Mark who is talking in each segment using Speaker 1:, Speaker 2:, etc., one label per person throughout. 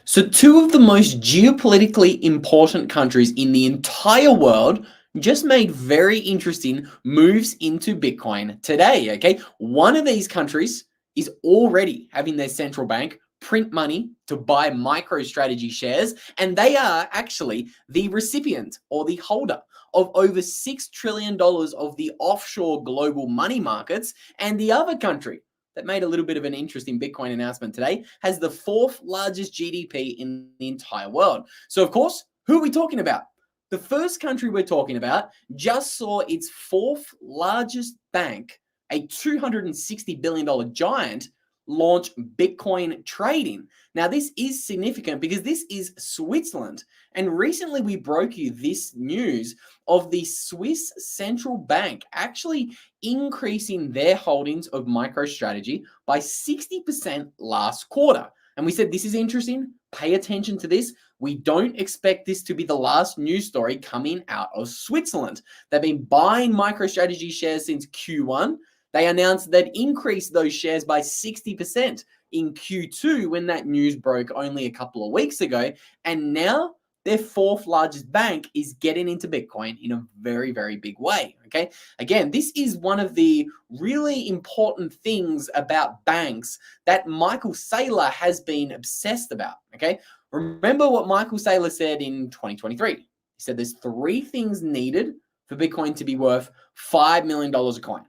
Speaker 1: So two of the most geopolitically important countries in the entire world just made very interesting moves into Bitcoin today, okay? One of these countries is already having their central bank print money to buy MicroStrategy shares, and they are actually the recipient or the holder of over $6 trillion of the offshore global money markets. And the other country that made a little bit of an interesting Bitcoin announcement today has the fourth largest GDP in the entire world. So, of course, who are we talking about? The first country we're talking about just saw its fourth largest bank, a $260 billion giant, launch Bitcoin trading. Now, this is significant because this is Switzerland. And recently we broke you this news of the Swiss central bank actually increasing their holdings of MicroStrategy by 60% last quarter. And we said, this is interesting. Pay attention to this. We don't expect this to be the last news story coming out of Switzerland. They've been buying MicroStrategy shares since Q1. They announced they'd increased those shares by 60% in Q2 when that news broke only a couple of weeks ago. And now their fourth largest bank is getting into Bitcoin in a very, very big way. Okay. Again, this is one of the really important things about banks that Michael Saylor has been obsessed about. Okay. Remember what Michael Saylor said in 2023. He said there's three things needed for Bitcoin to be worth $5 million a coin.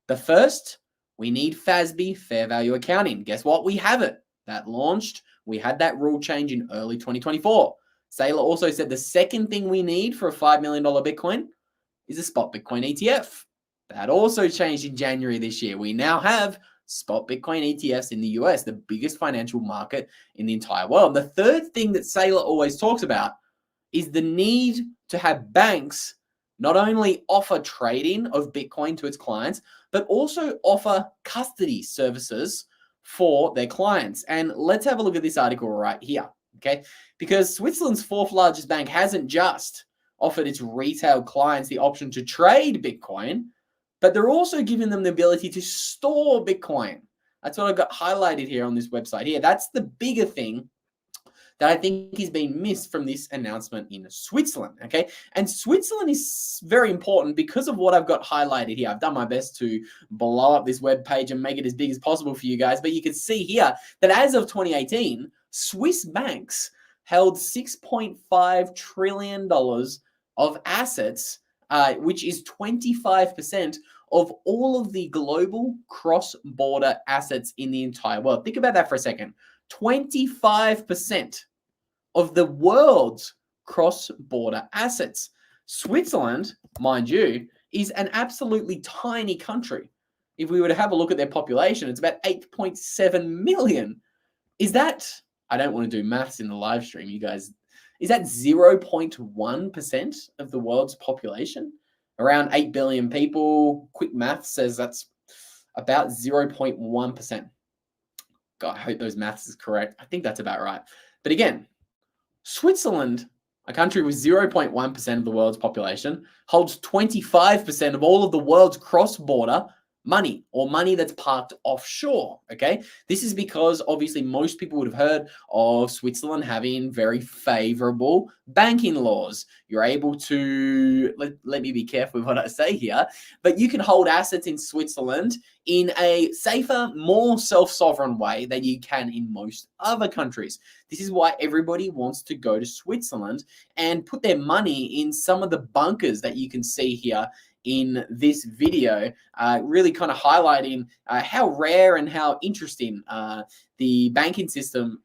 Speaker 1: The first, we need FASB, fair value accounting. Guess what? We have it. That launched. We had that rule change in early 2024. Saylor also said the second thing we need for a $5 million Bitcoin is a spot Bitcoin ETF. That also changed in January this year. We now have spot Bitcoin ETFs in the US, the biggest financial market in the entire world. The third thing that Saylor always talks about is the need to have banks not only offer trading of Bitcoin to its clients, but also offer custody services for their clients. And let's have a look at this article right here, okay? Because Switzerland's fourth largest bank hasn't just offered its retail clients the option to trade Bitcoin, but they're also giving them the ability to store Bitcoin. That's what I've got highlighted here on this website here. That's the bigger thing that I think is being missed from this announcement in Switzerland, okay? And Switzerland is very important because of what I've got highlighted here. I've done my best to blow up this web page and make it as big as possible for you guys, but you can see here that as of 2018, Swiss banks held $6.5 trillion of assets, which is 25% of all of the global cross-border assets in the entire world. Think about that for a second. 25% of the world's cross-border assets. Switzerland, mind you, is an absolutely tiny country. If we were to have a look at their population, it's about 8.7 million. Is that, I don't want to do maths in the live stream, you guys, is that 0.1% of the world's population? Around 8 billion people. Quick math says that's about 0.1%. God, I hope those maths is correct. I think that's about right. But again, Switzerland, a country with 0.1% of the world's population, holds 25% of all of the world's cross-border money, or money that's parked offshore, okay? This is because obviously most people would have heard of Switzerland having very favorable banking laws. You're able to, let me be careful with what I say here, but you can hold assets in Switzerland in a safer, more self-sovereign way than you can in most other countries. This is why everybody wants to go to Switzerland and put their money in some of the bunkers that you can see here in this video, really kind of highlighting how rare and how interesting the banking system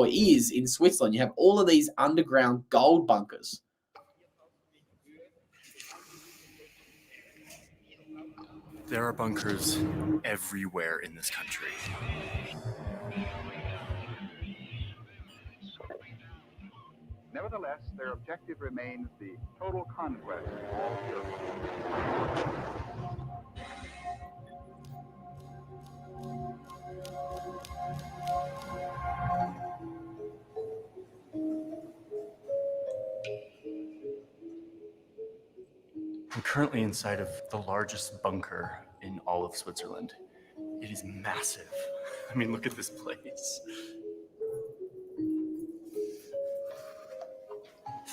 Speaker 1: is in Switzerland. You have all of these underground gold bunkers.
Speaker 2: There are bunkers everywhere in this country.
Speaker 3: Nevertheless, their objective remains the total conquest of all Europe.
Speaker 2: I'm currently inside of the largest bunker in all of Switzerland. It is massive. I mean, look at this place.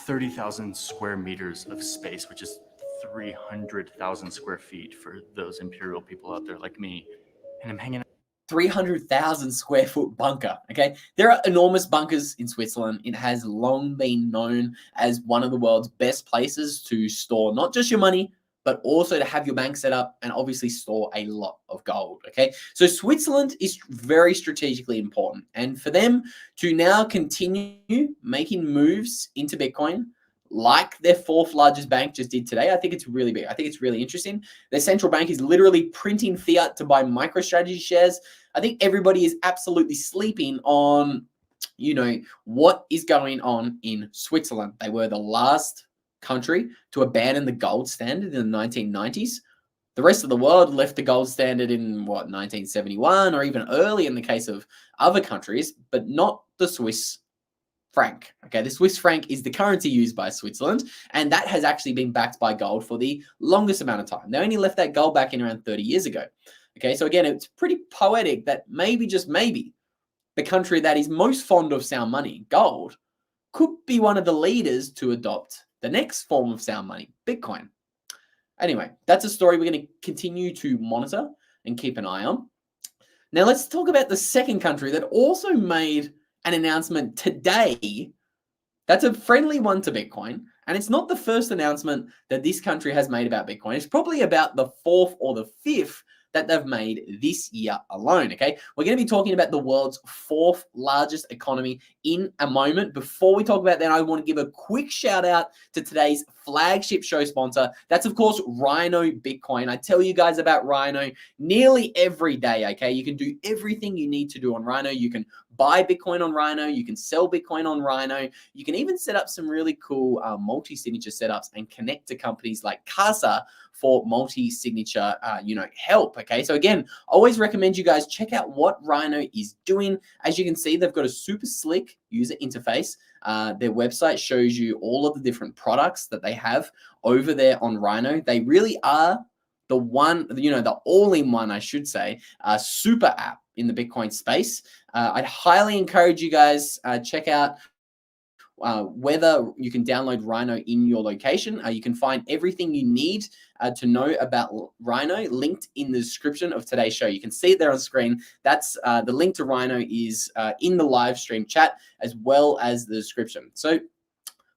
Speaker 2: 30,000 square meters of space, which is 300,000 square feet for those imperial people out there like me. And I'm hanging
Speaker 1: 300,000 square foot bunker. Okay. There are enormous bunkers in Switzerland. It has long been known as one of the world's best places to store not just your money, but also to have your bank set up and obviously store a lot of gold. Okay. So Switzerland is very strategically important. And for them to now continue making moves into Bitcoin, like their fourth largest bank just did today, I think it's really big. I think it's really interesting. Their central bank is literally printing fiat to buy MicroStrategy shares. I think everybody is absolutely sleeping on, what is going on in Switzerland. They were the last country to abandon the gold standard in the 1990s. The rest of the world left the gold standard in 1971 or even early in the case of other countries, but not the Swiss franc. Okay, the Swiss franc is the currency used by Switzerland, and that has actually been backed by gold for the longest amount of time. They only left that gold back in around 30 years ago. Okay, so again, it's pretty poetic that maybe, just maybe, the country that is most fond of sound money, gold, could be one of the leaders to adopt the next form of sound money, Bitcoin. Anyway, that's a story we're going to continue to monitor and keep an eye on. Now, let's talk about the second country that also made an announcement today. That's a friendly one to Bitcoin. And it's not the first announcement that this country has made about Bitcoin. It's probably about the fourth or the fifth that they've made this year alone. Okay, we're going to be talking about the world's fourth largest economy in a moment. Before we talk about that, I want to give a quick shout out to today's flagship show sponsor. That's, of course, Rhino Bitcoin. I tell you guys about Rhino nearly every day. Okay, you can do everything you need to do on Rhino. You can buy Bitcoin on Rhino. You can sell Bitcoin on Rhino. You can even set up some really cool multi-signature setups and connect to companies like Casa for multi-signature, help. Okay, so again, I always recommend you guys check out what Rhino is doing. As you can see, they've got a super slick user interface. Their website shows you all of the different products that they have over there on Rhino. They really are the one, the all-in-one, I should say, super app in the Bitcoin space. I'd highly encourage you guys check out whether you can download Rhino in your location. You can find everything you need to know about Rhino linked in the description of today's show. You can see it there on screen. That's the link to Rhino is in the live stream chat as well as the description. So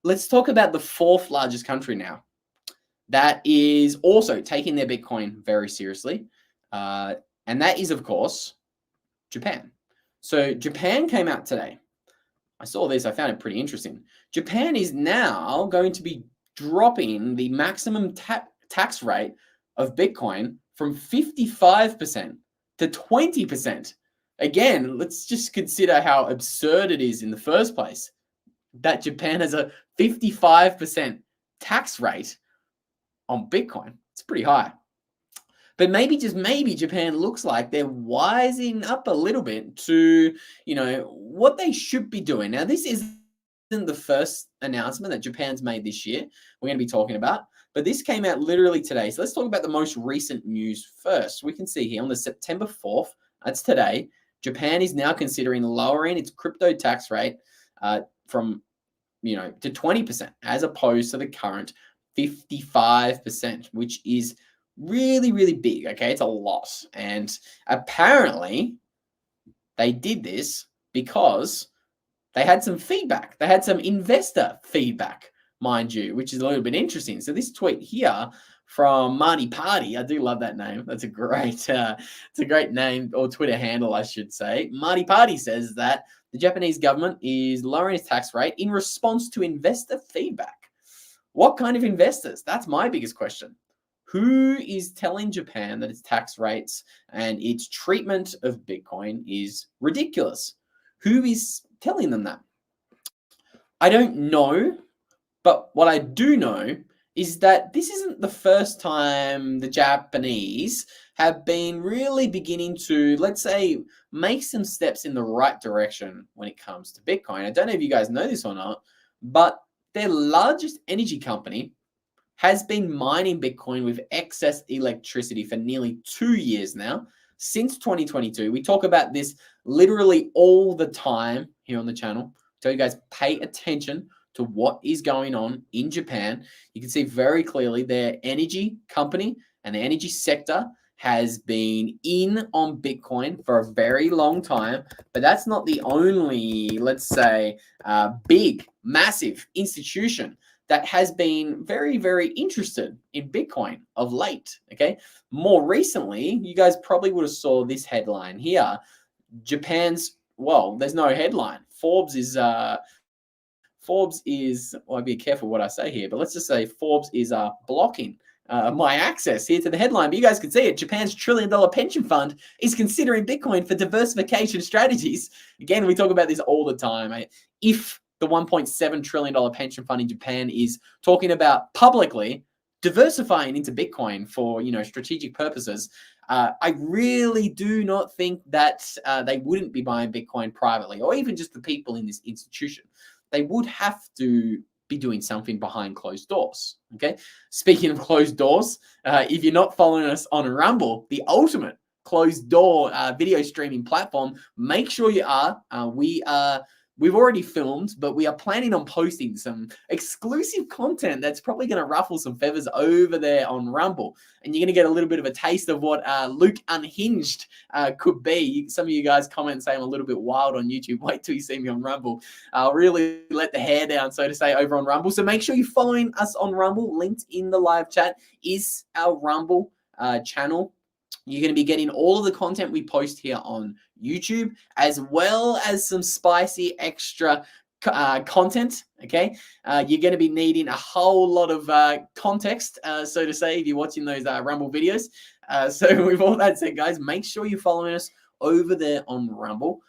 Speaker 1: let's talk about the fourth largest country now that is also taking their Bitcoin very seriously. And that is, of course, Japan. So Japan came out today. I saw this. I found it pretty interesting. Japan is now going to be dropping the maximum tax rate of Bitcoin from 55% to 20%. Again, let's just consider how absurd it is in the first place that Japan has a 55% tax rate on Bitcoin. It's pretty high. But maybe, just maybe, Japan looks like they're wising up a little bit to, what they should be doing. Now, this isn't the first announcement that Japan's made this year we're going to be talking about, but this came out literally today. So let's talk about the most recent news first. We can see here on the September 4th, that's today, Japan is now considering lowering its crypto tax rate from, to 20% as opposed to the current 55%, which is really, really big. Okay, it's a lot. And apparently they did this because they had some feedback. They had some investor feedback, mind you, which is a little bit interesting. So this tweet here from Marty Party, I do love that name. That's a great, it's a great name, or Twitter handle, I should say. Marty Party says that the Japanese government is lowering its tax rate in response to investor feedback. What kind of investors? That's my biggest question. Who is telling Japan that its tax rates and its treatment of Bitcoin is ridiculous? Who is telling them that? I don't know, but what I do know is that this isn't the first time the Japanese have been really beginning to, let's say, make some steps in the right direction when it comes to Bitcoin. I don't know if you guys know this or not, but their largest energy company has been mining Bitcoin with excess electricity for nearly 2 years now, since 2022. We talk about this literally all the time here on the channel. Tell you guys, pay attention to what is going on in Japan, you can see very clearly their energy company and the energy sector has been in on Bitcoin for a very long time, but that's not the only, let's say, big, massive institution that has been very, very interested in Bitcoin of late, okay? More recently, you guys probably would have saw this headline here. Japan's, well, there's no headline. Forbes is, well, I'd be careful what I say here, but let's just say Forbes is blocking my access here to the headline, but you guys can see it. Japan's $1 trillion pension fund is considering Bitcoin for diversification strategies. Again, we talk about this all the time. If the $1.7 trillion pension fund in Japan is talking about publicly diversifying into Bitcoin for, strategic purposes, I really do not think that they wouldn't be buying Bitcoin privately, or even just the people in this institution. They would have to be doing something behind closed doors. Okay. Speaking of closed doors, if you're not following us on Rumble, the ultimate closed door video streaming platform, make sure you are. We've already filmed, but we are planning on posting some exclusive content that's probably going to ruffle some feathers over there on Rumble. And you're going to get a little bit of a taste of what Luke Unhinged could be. Some of you guys comment and say I'm a little bit wild on YouTube. Wait till you see me on Rumble. I'll really let the hair down, so to say, over on Rumble. So make sure you're following us on Rumble. Linked in the live chat is our Rumble channel. You're going to be getting all of the content we post here on YouTube, as well as some spicy extra content, okay? You're going to be needing a whole lot of context, so to say, if you're watching those Rumble videos. So with all that said, guys, make sure you're following us over there on Rumble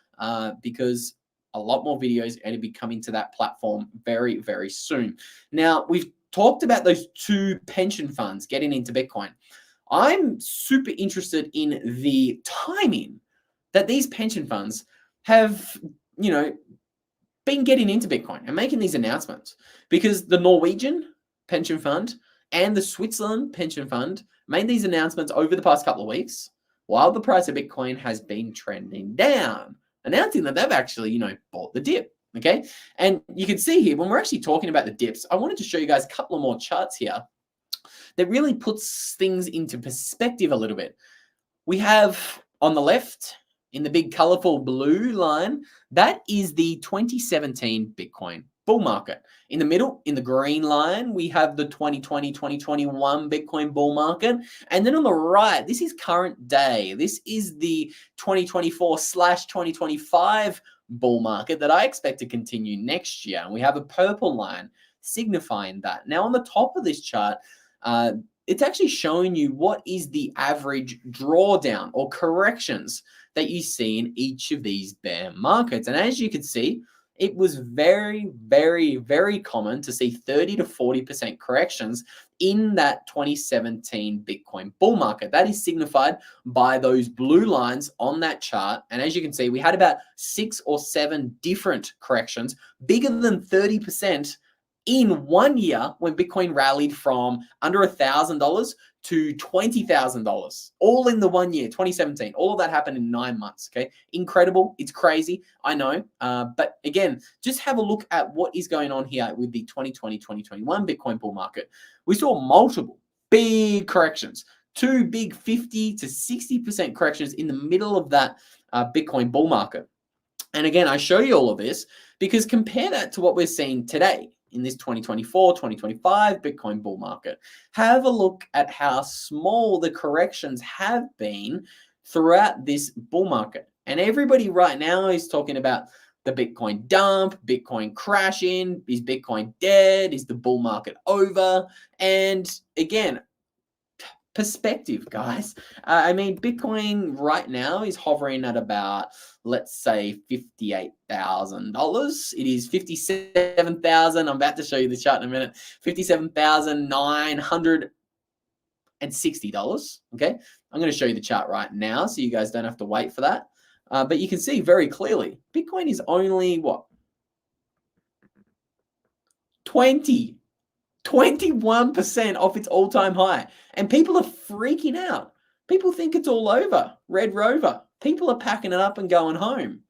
Speaker 1: because a lot more videos are going to be coming to that platform very, very soon. Now, we've talked about those two pension funds getting into Bitcoin. I'm super interested in the timing that these pension funds have, been getting into Bitcoin and making these announcements, because the Norwegian pension fund and the Switzerland pension fund made these announcements over the past couple of weeks while the price of Bitcoin has been trending down, announcing that they've actually, bought the dip. Okay. And you can see here, when we're actually talking about the dips, I wanted to show you guys a couple of more charts here that really puts things into perspective a little bit. We have on the left, in the big colorful blue line, that is the 2017 Bitcoin bull market. In the middle, in the green line, we have the 2020, 2021 Bitcoin bull market. And then on the right, this is current day. This is the 2024/2025 bull market that I expect to continue next year. And we have a purple line signifying that. Now, on the top of this chart, it's actually showing you what is the average drawdown or corrections that you see in each of these bear markets. And as you can see, it was very, very, very common to see 30 to 40% corrections in that 2017 Bitcoin bull market. That is signified by those blue lines on that chart. And as you can see, we had about 6 or 7 different corrections, bigger than 30%, in 1 year, when Bitcoin rallied from under $1,000 to $20,000, all in the 1 year, 2017. All of that happened in 9 months. Okay, incredible. It's crazy, I know. But again, just have a look at what is going on here with the 2020-2021 Bitcoin bull market. We saw multiple big corrections, 2 big 50 to 60% corrections in the middle of that Bitcoin bull market. And again, I show you all of this because compare that to what we're seeing today in this 2024, 2025 Bitcoin bull market. Have a look at how small the corrections have been throughout this bull market. And everybody right now is talking about the Bitcoin dump, Bitcoin crashing, is Bitcoin dead, is the bull market over? And again, perspective, guys. Bitcoin right now is hovering at about, let's say, $58,000. It is 57,000. I'm about to show you the chart in a minute. $57,960. Okay, I'm going to show you the chart right now, so you guys don't have to wait for that. But you can see very clearly, Bitcoin is only what? 21% off its all-time high. And people are freaking out. People think it's all over. Red Rover. People are packing it up and going home.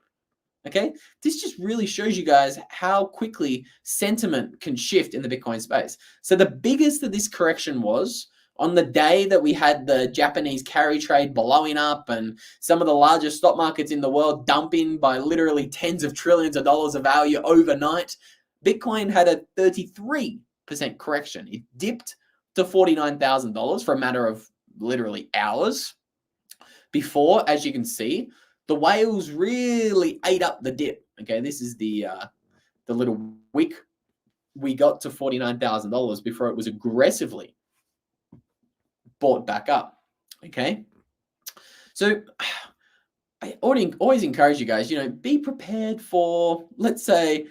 Speaker 1: Okay, this just really shows you guys how quickly sentiment can shift in the Bitcoin space. So the biggest that this correction was on the day that we had the Japanese carry trade blowing up and some of the largest stock markets in the world dumping by literally tens of trillions of dollars of value overnight, Bitcoin had a 33% correction. It dipped to $49,000 for a matter of literally hours. Before, as you can see, the whales really ate up the dip. Okay, this is the little wick. We got to $49,000 before it was aggressively bought back up. Okay, so I always encourage you guys, be prepared for, let's say,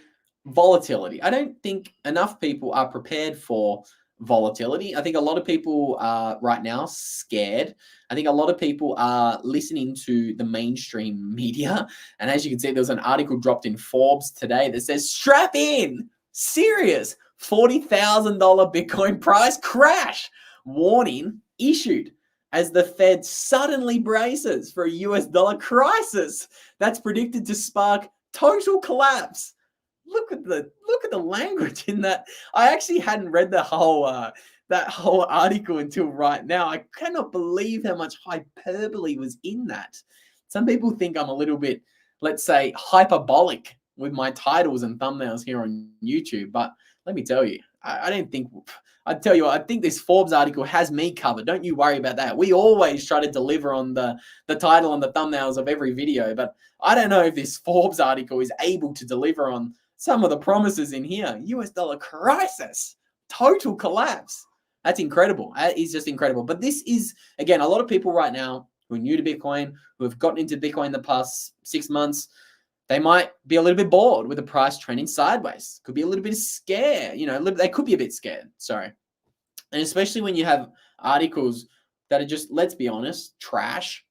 Speaker 1: volatility. I don't think enough people are prepared for volatility. I think a lot of people are right now scared. I think a lot of people are listening to the mainstream media. And as you can see, there was an article dropped in Forbes today that says, strap in, serious, $40,000 Bitcoin price crash, warning issued as the Fed suddenly braces for a US dollar crisis that's predicted to spark total collapse. Look at the language in that. I actually hadn't read that whole article until right now. I cannot believe how much hyperbole was in that. Some people think I'm a little bit, let's say, hyperbolic with my titles and thumbnails here on YouTube, but let me tell you, I don't think. I'd tell you, I think this Forbes article has me covered. Don't you worry about that. We always try to deliver on the title and the thumbnails of every video, but I don't know if this Forbes article is able to deliver on some of the promises in here. US dollar crisis, total collapse. That's incredible. That is just incredible. But this is, again, a lot of people right now who are new to Bitcoin, who have gotten into Bitcoin in the past 6 months, they might be a little bit bored with the price trending sideways. Could be a little bit scared. They could be a bit scared. Sorry. And especially when you have articles that are just, let's be honest, trash,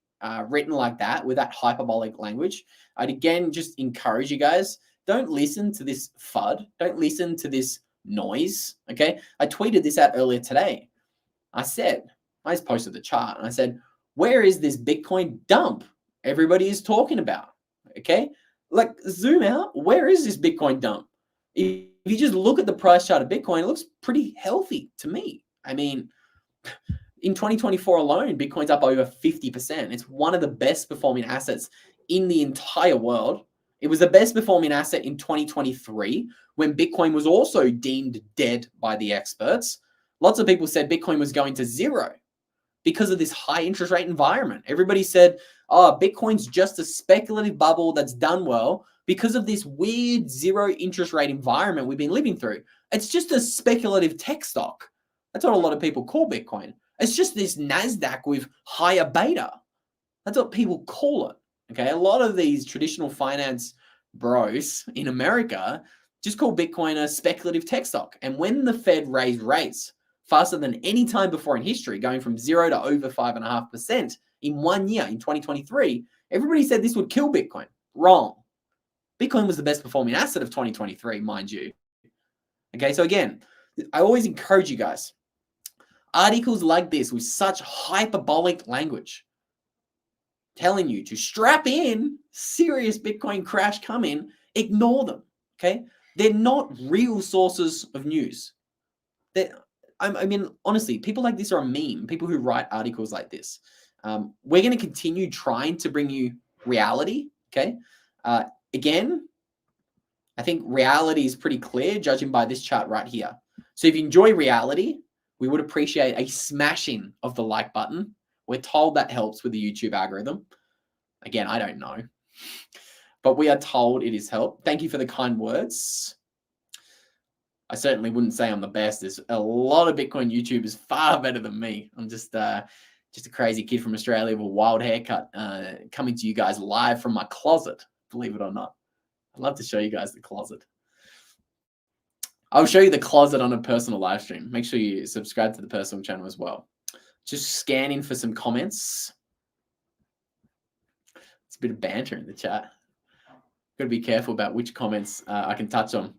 Speaker 1: written like that with that hyperbolic language. I'd again just encourage you guys, don't listen to this FUD. Don't listen to this noise. Okay. I tweeted this out earlier today. I just posted the chart and I said, where is this Bitcoin dump everybody is talking about? Okay. Like, zoom out. Where is this Bitcoin dump? If you just look at the price chart of Bitcoin, it looks pretty healthy to me. I mean, in 2024 alone, Bitcoin's up over 50%. It's one of the best performing assets in the entire world. It was the best performing asset in 2023 when Bitcoin was also deemed dead by the experts. Lots of people said Bitcoin was going to zero because of this high interest rate environment. Everybody said, oh, Bitcoin's just a speculative bubble that's done well because of this weird zero interest rate environment we've been living through. It's just a speculative tech stock. That's what a lot of people call Bitcoin. It's just this NASDAQ with higher beta. That's what people call it. Okay, a lot of these traditional finance bros in America just call Bitcoin a speculative tech stock. And when the Fed raised rates faster than any time before in history, going from 0 to over 5.5% in 1 year, in 2023, everybody said this would kill Bitcoin. Wrong. Bitcoin was the best performing asset of 2023, mind you. Okay, so again, I always encourage you guys, articles like this with such hyperbolic language telling you to strap in, serious Bitcoin crash coming, ignore them, okay? They're not real sources of news. I mean, honestly, people like this are a meme, people who write articles like this. We're going to continue trying to bring you reality, okay? Again, I think reality is pretty clear, judging by this chart right here. So if you enjoy reality, we would appreciate a smashing of the like button. We're told that helps with the YouTube algorithm. Again, I don't know, but we are told it is helped. Thank you for the kind words. I certainly wouldn't say I'm the best. There's a lot of Bitcoin YouTubers far better than me. I'm just a crazy kid from Australia with a wild haircut, coming to you guys live from my closet, believe it or not. I'd love to show you guys the closet. I'll show you the closet on a personal live stream. Make sure you subscribe to the personal channel as well. Just scanning for some comments. It's a bit of banter in the chat. Got to be careful about which comments I can touch on.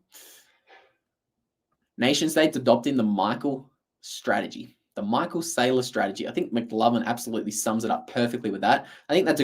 Speaker 1: Nation states adopting the Michael strategy, the Michael Saylor strategy. I think McLovin absolutely sums it up perfectly with that. I think that's a